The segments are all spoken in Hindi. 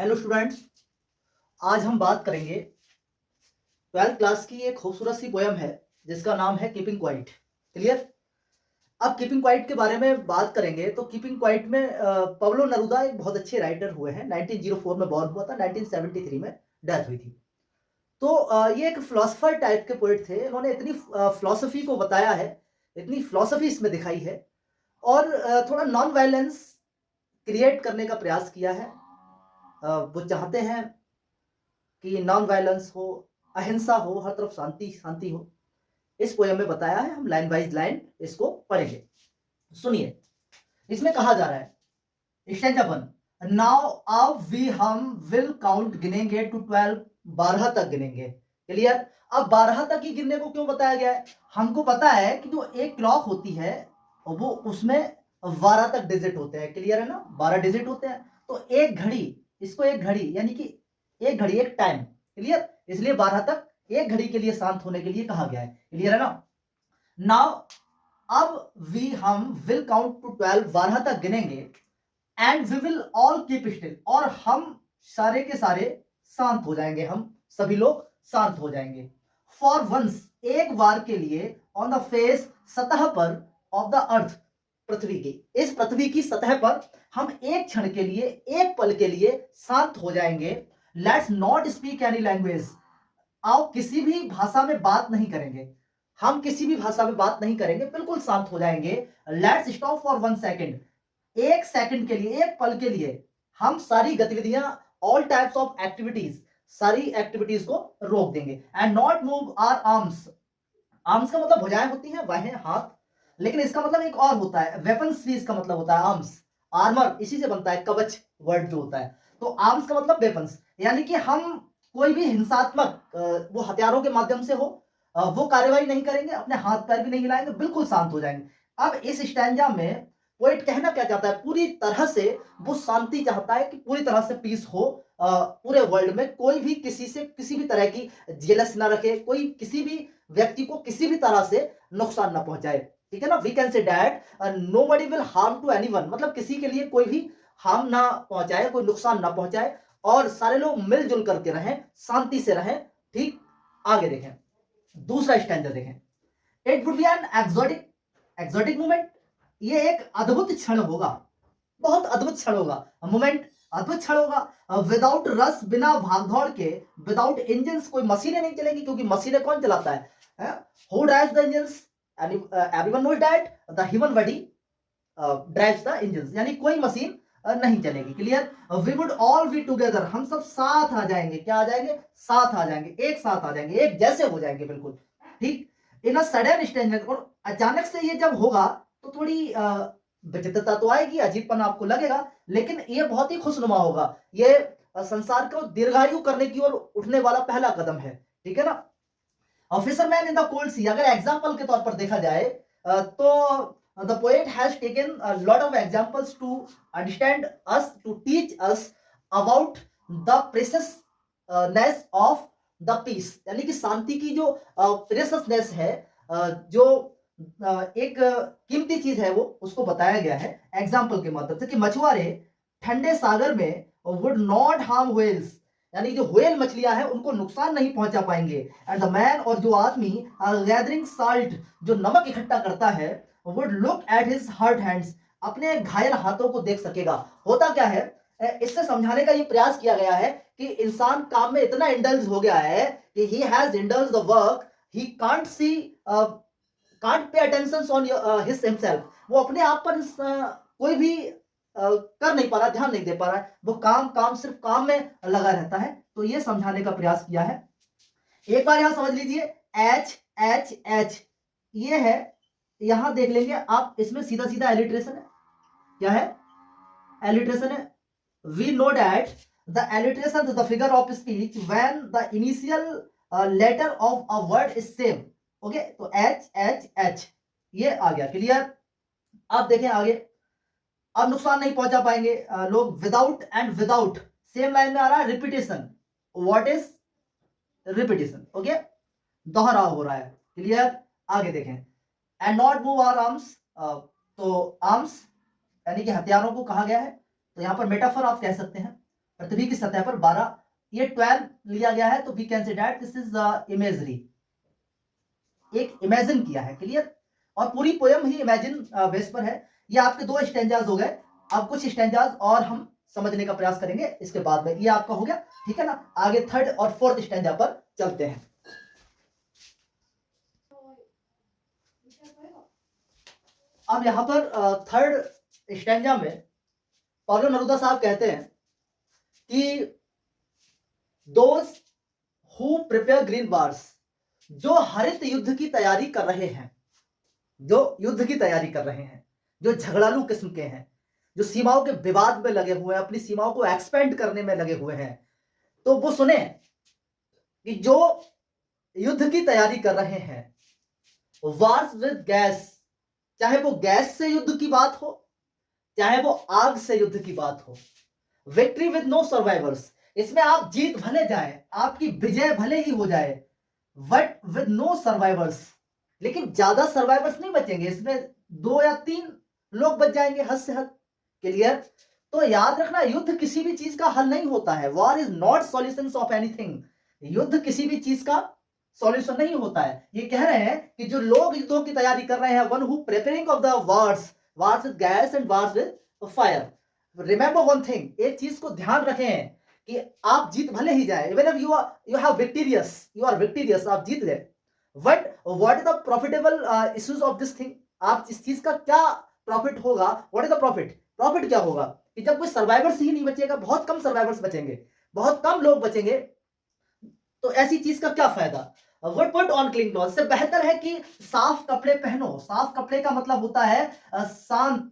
Hello students. आज हम बात करेंगे 12th क्लास की एक खूबसूरत सी पोयम है जिसका नाम है कीपिंग क्वाइट। क्लियर। अब कीपिंग क्वाइट के बारे में बात करेंगे तो कीपिंग क्वाइट में पब्लो नेरुदा एक बहुत अच्छे राइटर हुए हैं। 1904 में बॉर्न हुआ था, 1973 में डेथ हुई थी। तो ये एक फिलोसफर टाइप के पोइट थे। इन्होंने इतनी फिलोसफी को बताया है, इतनी फिलोसफी इसमें दिखाई है और थोड़ा नॉन वायलेंस क्रिएट करने का प्रयास किया है। वो चाहते हैं कि नॉन वायलेंस हो, अहिंसा हो, हर तरफ शांति शांति हो। इस पोयम में बताया है, हम लाइन वाइज लाइन इसको पढ़ेंगे। सुनिए, इसमें कहा जा रहा है स्टैंजा 1। नाउ अब वी हम विल काउंट गिनेंगे टू 12, 12 तक गिनेंगे। क्लियर। अब 12 तक ही गिनने को क्यों बताया गया है? हमको पता है कि जो एक क्लॉक होती है वो उसमें 12 तक डिजिट होते हैं। क्लियर है ना, 12 डिजिट होते हैं। तो एक घड़ी, इसको एक घड़ी यानी कि एक घड़ी एक टाइम। क्लियर। इसलिए 12 तक एक घड़ी के लिए शांत होने के लिए कहा गया है। क्लियर है ना। नाउ अब हम विल काउंट टू 12, 12 तक गिनेंगे and we will all keep still, और हम सारे के सारे शांत हो जाएंगे, हम सभी लोग शांत हो जाएंगे। फॉर वंस, एक बार के लिए, ऑन द फेस, सतह पर, ऑफ द अर्थ, पृथ्वी की, इस पृथ्वी की सतह पर हम एक क्षण के लिए, एक पल के लिए शांत हो जाएंगे। Let's not speak any language, आओ किसी भी भाषा में बात नहीं करेंगे, हम किसी भी भाषा में बात नहीं करेंगे, बिल्कुल शांत हो जाएंगे। लेट्स स्टॉप फॉर 1 सेकेंड, एक सेकंड के लिए, एक पल के लिए हम सारी गतिविधियां, ऑल टाइप्स ऑफ एक्टिविटीज, सारी एक्टिविटीज को रोक देंगे। And not move our arms, arms का मतलब भुजाएं होती हैं, बाहें, हाथ, लेकिन इसका मतलब एक और होता है, वेपन्स भी इसका मतलब होता है आर्म्स। आर्मर इसी से बनता है, कवच वर्ड जो होता है। तो आर्म्स का मतलब वेपन्स, यानी कि हम कोई भी हिंसात्मक वो हथियारों के माध्यम से हो वो कार्यवाही नहीं करेंगे, अपने हाथ पैर भी नहीं हिलाएंगे, बिल्कुल शांत हो जाएंगे। अब इस स्टैंजा में पोएट कहना क्या चाहता है? पूरी तरह से वो शांति चाहता है कि पूरी तरह से पीस हो पूरे वर्ल्ड में, कोई भी किसी से किसी भी तरह की जेलस ना रखे, कोई किसी भी व्यक्ति को किसी भी तरह से नुकसान ना पहुंचाए। ठीक है ना। We can say that nobody will harm to anyone, मतलब किसी के लिए कोई भी हार्म ना पहुंचाए, कोई नुकसान ना पहुंचाए, और सारे लोग मिलजुल करके रहें, शांति से रहें। ठीक। आगे देखें, दूसरा स्टैंडर्ड देखें। It would be an exotic, exotic movement, ये एक अद्भुत क्षण होगा, बहुत अद्भुत क्षण होगा, मोमेंट अद्भुत क्षण होगा। विदाउट रस, बिना भागदौड़ के, विदाउट इंजन्स, कोई मशीनें नहीं चलेंगी, क्योंकि मशीनें कौन चलाता है? Who drives the engines? Everyone knows that the human body drives the engines, यानी कोई मशीन नहीं चलेगी। Clear. We would all be together, हम सब साथ आ जाएंगे। क्या आ जाएंगे? साथ आ जाएंगे, एक साथ आ जाएंगे, एक जैसे हो जाएंगे, बिल्कुल। ठीक। इन अ सडन स्टेंजमेंट, और अचानक से ये जब होगा तो थोड़ी विचित्रता तो आएगी, अजीबपन आपको लगेगा, लेकिन ये बहुत ही खुशनुमा होगा। ये संसार को दीर्घायु करने की ओर उठने वाला पहला कदम है। ठीक है ना। Fisherman in the cold sea, अगर एग्जाम्पल के तौर पर देखा जाए तो the poet has taken a lot of examples to understand us, to teach us about the preciousness of the peace, यानी कि शांति की जो प्रेशियसनेस है, जो एक कीमती चीज है, वो उसको बताया गया है एग्जाम्पल के माध्यम से, कि मछुआरे ठंडे सागर में वुड नॉट हार्म व्हेल्स, यानी जो व्हेल मछलियां हैं उनको नुकसान नहीं पहुंचा पाएंगे। एंड द मैन, और जो आदमी गैदरिंग साल्ट, जो नमक इकट्ठा करता है, would look at his hurt hands, अपने घायल हाथों को देख सकेगा। होता क्या है, इससे समझाने का ये प्रयास किया गया है कि इंसान काम में इतना इंडल्ज हो गया है कि he has indulge the work, he can't see, can't pay attention on his himself, वो अपने आप पर कोई भी कर नहीं पा रहा, ध्यान नहीं दे पा रहा है, वो काम काम सिर्फ काम में लगा रहता है। तो ये समझाने का प्रयास किया है। एक बार यहां समझ लीजिए, एच एच एच ये है, यहां देख लेंगे आप, इसमें सीधा सीधा एलिट्रेशन है। क्या है? एलिट्रेशन है। We know that the alliteration is the figure of speech when the initial letter of a word is same. Okay, तो एच एच एच ये आ गया। क्लियर। अब देखें आगे, अब नुकसान नहीं पहुंचा पाएंगे लोग। Without and without same line में आ रहा है repetition. What is repetition? Okay, दोहराव हो रहा है। क्लियर। आगे देखें, and not move our arms, तो आर्म्स यानी कि हथियारों को कहा गया है, तो यहां पर मेटाफर आप कह सकते हैं। पृथ्वी की सतह पर 12, ये 12 लिया गया है, तो we can say that this is imagery, एक इमेजिन किया है। क्लियर? और पूरी पोयम ही इमेजिन बेस पर है। ये आपके 2 स्टैंजाज हो गए। अब कुछ स्टैंजाज और हम समझने का प्रयास करेंगे इसके बाद में। ये आपका हो गया, ठीक है ना। आगे थर्ड और फोर्थ स्टैंजा पर चलते हैं। अब यहां पर थर्ड स्टैंजा में पाब्लो नेरुदा साहब कहते हैं कि those who prepare green wars, जो हरित युद्ध की तैयारी कर रहे हैं, जो युद्ध की तैयारी कर रहे हैं, जो झगड़ालू किस्म के हैं, जो सीमाओं के विवाद में लगे हुए हैं, अपनी सीमाओं को एक्सपेंड करने में लगे हुए हैं, तो वो सुने कि जो युद्ध की तैयारी कर रहे हैं, वार्स विद गैस, चाहे वो गैस से युद्ध की बात हो, चाहे वो आग से युद्ध की बात हो, विक्ट्री विद नो सर्वाइवर्स, इसमें आप जीत भले जाए, आपकी विजय भले ही हो जाए, बट विद नो सर्वाइवर्स, लेकिन ज्यादा सर्वाइवर्स नहीं बचेंगे, इसमें 2 या 3 लोग बच जाएंगे हद से हद। क्लियर? तो याद रखना, युद्ध किसी भी चीज का हल नहीं होता है। War is not solution of anything, युद्ध किसी भी चीज का सॉल्यूशन नहीं होता है। ये कह रहे हैं कि जो लोग युद्धों की तैयारी कर रहे हैं, one who preparing of the wars, wars with gas and wars with fire, remember one thing, एक चीज को ध्यान रखें कि आप जीत भले ही जाए, even if you have victorious, you are victorious, आप जीत गए, but what is the profitable issues of this thing, आप इस चीज का क्या प्रॉफिट होगा, what is the profit, profit क्या होगा कि जब कोई सर्वाइवर्स ही नहीं बचेगा, बहुत कम सर्वाइवर्स बचेंगे, बहुत कम लोग बचेंगे, तो ऐसी चीज का क्या फायदा। Would put on clean cloth, से बेहतर है कि साफ कपड़े पहनो। साफ कपड़े का मतलब होता है शांत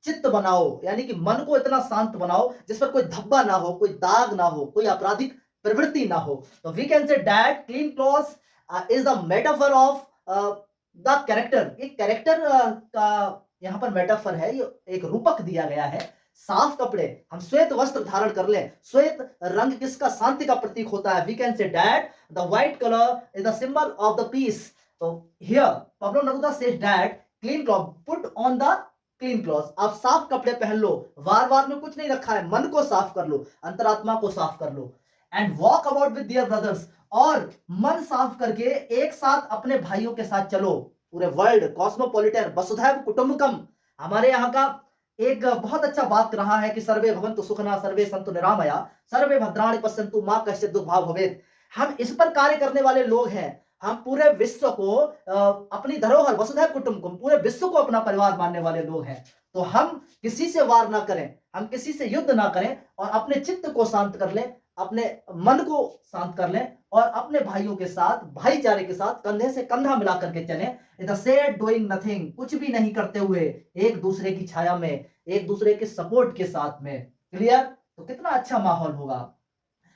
चित्त बनाओ, यानी कि मन को इतना शांत बनाओ जिस पर कोई धब्बा ना हो, कोई दाग ना हो, कोई आपराधिक प्रवृत्ति ना हो। तो we can say that clean cloth is the metaphor of the character. ये कैरेक्टर का यहां पर मेटाफर है, ये एक रूपक दिया गया है। साफ कपड़े, हम श्वेत वस्त्र धारण कर लें। श्वेत रंग किसका? शांति का प्रतीक होता है। We can say that the white colour is the symbol of the peace. तो here Pablo Neruda says that clean cloth, put on the clean cloth, आप साफ कपड़े पहन लो। वार वार में कुछ नहीं रखा है, मन को साफ कर लो, अंतरात्मा को साफ कर लो। And walk about with dear brothers, और मन साफ करके एक साथ अपने भाइयों के साथ चलो। पूरे वर्ल्ड कॉस्मोपॉलिटन वसुधैव कुटुंबकम, हमारे यहाँ का एक बहुत अच्छा बात रहा है कि सर्वे भवन्तु सुखना सर्वे सन्तु निरामया सर्वे भद्राणि पश्यन्तु मा कश्चित् दुर्भाग् भवेत्। हम इस पर कार्य करने वाले लोग हैं। हम पूरे विश्व को अपनी धरोहर, वसुधैव कुटुंबकम, पूरे विश्व को अपना परिवार मानने वाले लोग हैं। तो हम किसी से वार ना करें, हम किसी से युद्ध ना करें, और अपने चित्त को शांत कर लें, अपने मन को शांत कर लें, और अपने भाइयों के साथ, भाईचारे के साथ कंधे से कंधा मिला करके चलें। द सेड डूइंग नथिंग, कुछ भी नहीं करते हुए, एक दूसरे की छाया में, एक दूसरे के सपोर्ट के साथ में। क्लियर? तो कितना अच्छा माहौल होगा।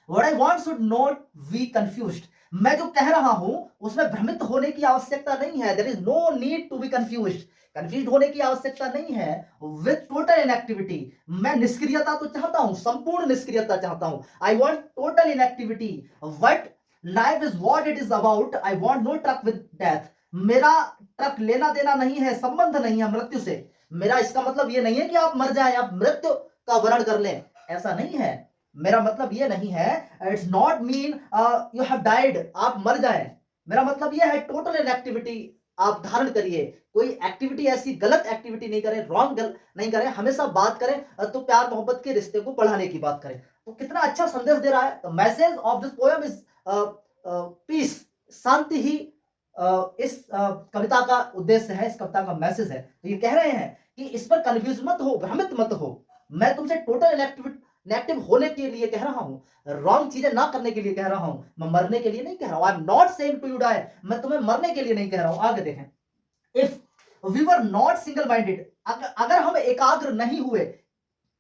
What I want should not be confused, मैं जो कह रहा हूं उसमें भ्रमित होने की आवश्यकता नहीं है। There is no need to be confused, confuse होने की आवश्यकता नहीं है। विथ टोटल इनएक्टिविटी, मैं निष्क्रियता तो चाहता हूं, संपूर्ण निष्क्रियता चाहता हूं। I want total inactivity, but life is what it is about. I want no truck with death, मेरा ट्रक लेना देना नहीं है, संबंध नहीं है मृत्यु से। मेरा इसका मतलब ये नहीं है कि आप मर जाएं, आप मृत्यु का वर्ण कर लें, ऐसा नहीं है। मेरा मतलब ये नहीं है, it's not mean you have died, आप मर जाएं। मेरा मतलब ये है टोटल इनएक्टिविटी आप धारण करिए। कोई एक्टिविटी ऐसी गलत एक्टिविटी नहीं करें, रॉन्ग नहीं करें, हमेशा बात करें तो प्यार मोहब्बत के रिश्ते को बढ़ाने की बात करें। तो कितना अच्छा संदेश दे रहा है। The message of this poem is peace, शांति ही इस कविता का उद्देश्य है, इस कविता का मैसेज है। तो ये कह रहे हैं कि इस पर कंफ्यूज मत हो, भ्रमित मत हो। मैं तुमसे टोटल इनएक्टिव होने के लिए कह रहा हूं, रॉन्ग चीजें ना करने के लिए कह रहा हूं, मैं मरने के लिए नहीं कह रहा हूं। I am not saying to you die, मैं तुम्हें मरने के लिए नहीं कह रहा हूं। आगे देखें, if we were not single minded, अगर हम एकाग्र नहीं हुए,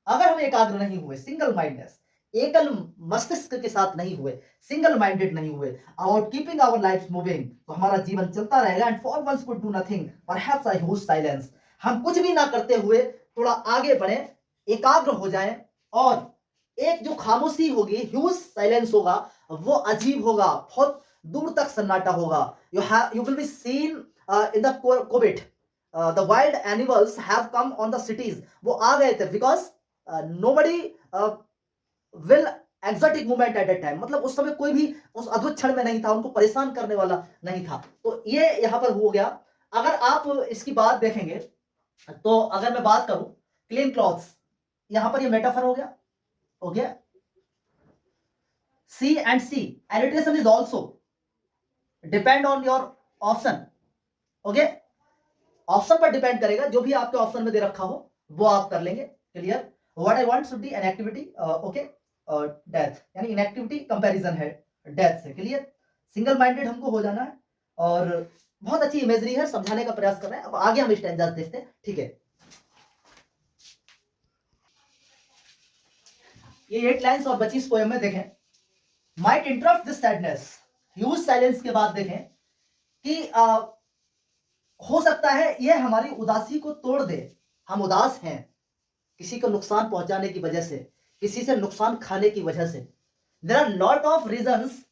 अगर हम एकाग्र नहीं हुए, सिंगल माइंडनेस, एकल मस्तिष्क के साथ नहीं हुए, सिंगल माइंडेड नहीं हुए, about keeping our life moving, तो हमारा जीवन चलता रहेगा। And for once could do nothing perhaps I huge silence, हम कुछ भी ना करते हुए थोड़ा आगे बढ़े, एकाग्र हो जाएं, और एक जो खामोशी होगी, ह्यूज साइलेंस होगा, वो अजीब होगा, बहुत दूर तक सन्नाटा होगा। You will be seen in the Covid, the wild animals have come on the cities, वो आ गए थे because nobody will exotic movement at that time, मतलब उस समय कोई भी उस अद्भुत क्षण में नहीं था, उनको परेशान करने वाला नहीं था। तो ये यहाँ पर हो गया। अगर आप इसकी बात देखेंगे तो अगर मैं बात करूं क्लीन क्लॉथ्स, यहां पर ये मेटाफर हो गया, हो गया। C and C alliteration is also depend on your option, okay. Option पर डिपेंड करेगा, जो भी आपके ऑप्शन में दे रखा हो वो आप कर लेंगे। Clear. What I want should be an activity, okay. Death, यानी इनएक्टिविटी कंपैरिजन है डेथ से। क्लियर। सिंगल माइंडेड हमको हो जाना है, और बहुत अच्छी इमेजरी है, समझाने का प्रयास कर रहे हैं। अब आगे हम स्टैंजास देखते हैं, ठीक है। ये 8 लाइन्स और बची इस पोएम में देखें। Might interrupt this sadness, huge silence के बाद देखें कि हो सकता है ये हमारी उदासी को तोड़ दे। हम उदास हैं किसी को नुकसान पहुंचाने की वजह से, किसी से नुकसान खाने की वजह से। There are lot of reasons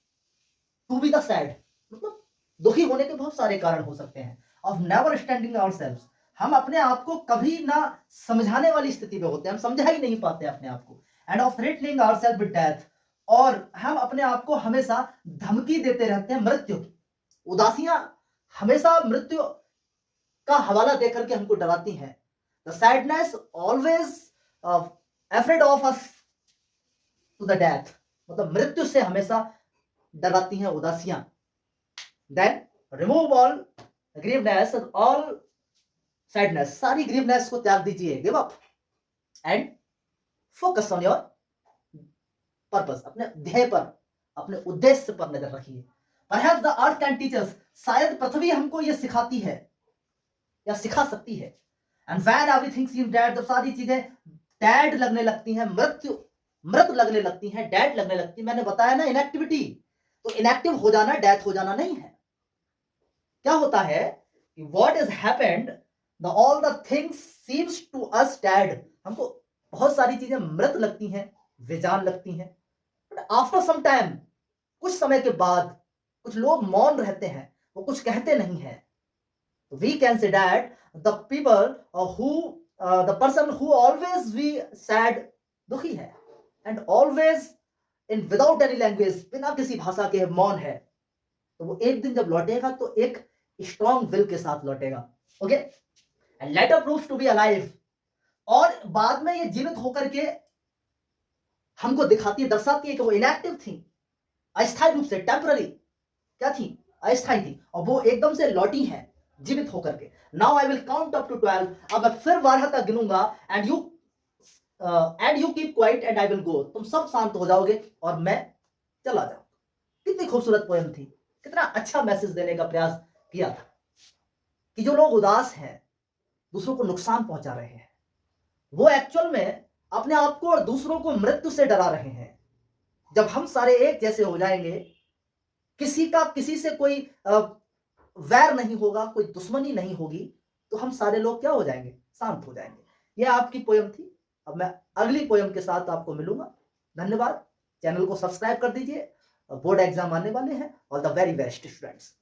to be the sad, मतलब दुखी होने के बहुत सारे कारण हो सकते हैं। ऑफ नेवर स्टैंडिंग आवरसेल्व्स, हम अपने आप को कभी ना समझाने वाली स्थिति में होते हैं, हम समझा ही नहीं पाते अपने आप को। And of threatening ourselves with death, और हम अपने आप को हमेशा धमकी देते रहते हैं मृत्यु की। उदासियां हमेशा मृत्यु का हवाला देकर के हमको डराती हैं। The sadness always afraid of us to the death, मतलब मृत्यु से हमेशा डराती हैं उदासियां। Then remove all grievance, all sadness, सारी ग्रीवनेस को त्याग दीजिए, give up, and focus on your purpose, अपने ध्येय पर, अपने उद्देश्य पर नजर रखिए। Perhaps the earth can teach us, शायद पृथ्वी हमको यह सिखाती है या सिखा सकती है। And when everything seems dead, जब सारी चीजें डेड लगने लगती हैं, मृत लगने लगती हैं, डेड लगने लगती है। मैंने बताया ना इनएक्टिविटी, तो इनएक्टिव हो जाना डेथ हो जाना नहीं है। क्या होता है कि what is happened, the all the things seems to us dead, हमको बहुत सारी चीजें मृत लगती हैं, बेजान लगती हैं। बट आफ्टर सम टाइम, कुछ समय के बाद, कुछ लोग मौन रहते हैं, वो कुछ कहते नहीं है। We can say that the people the person who always be sad, दुखी है, and always in without any language, बिना किसी भाषा के मौन है, तो वो एक दिन जब लौटेगा तो एक स्ट्रॉन्ग विल के साथ लौटेगा, okay. And later proves to be alive, और बाद में ये जीवित होकर के हमको दिखाती है, दर्शाती है कि वो इनएक्टिव थी, अस्थायी रूप से, टेम्पररी क्या थी, अस्थायी थी, और वो एकदम से लौटी है जीवित होकर के। Now I will count up to 12, अब मैं फिर 12 तक गिनूंगा, and you keep quiet and I will go, तुम सब शांत हो जाओगे और मैं चला जाऊंगा। कितनी खूबसूरत पोएम थी, कितना अच्छा मैसेज देने का प्रयास किया था कि जो लोग उदास हैं, दूसरों को नुकसान पहुंचा रहे हैं, वो एक्चुअल में अपने आप को और दूसरों को मृत्यु से डरा रहे हैं। जब हम सारे एक जैसे हो जाएंगे, किसी का किसी से कोई वैर नहीं होगा, कोई दुश्मनी नहीं होगी, तो हम सारे लोग क्या हो जाएंगे, शांत हो जाएंगे। यह आपकी पोयम थी। अब मैं अगली पोयम के साथ आपको मिलूंगा। धन्यवाद। चैनल को सब्सक्राइब कर दीजिए, बोर्ड एग्जाम आने वाले हैं। All the very best students.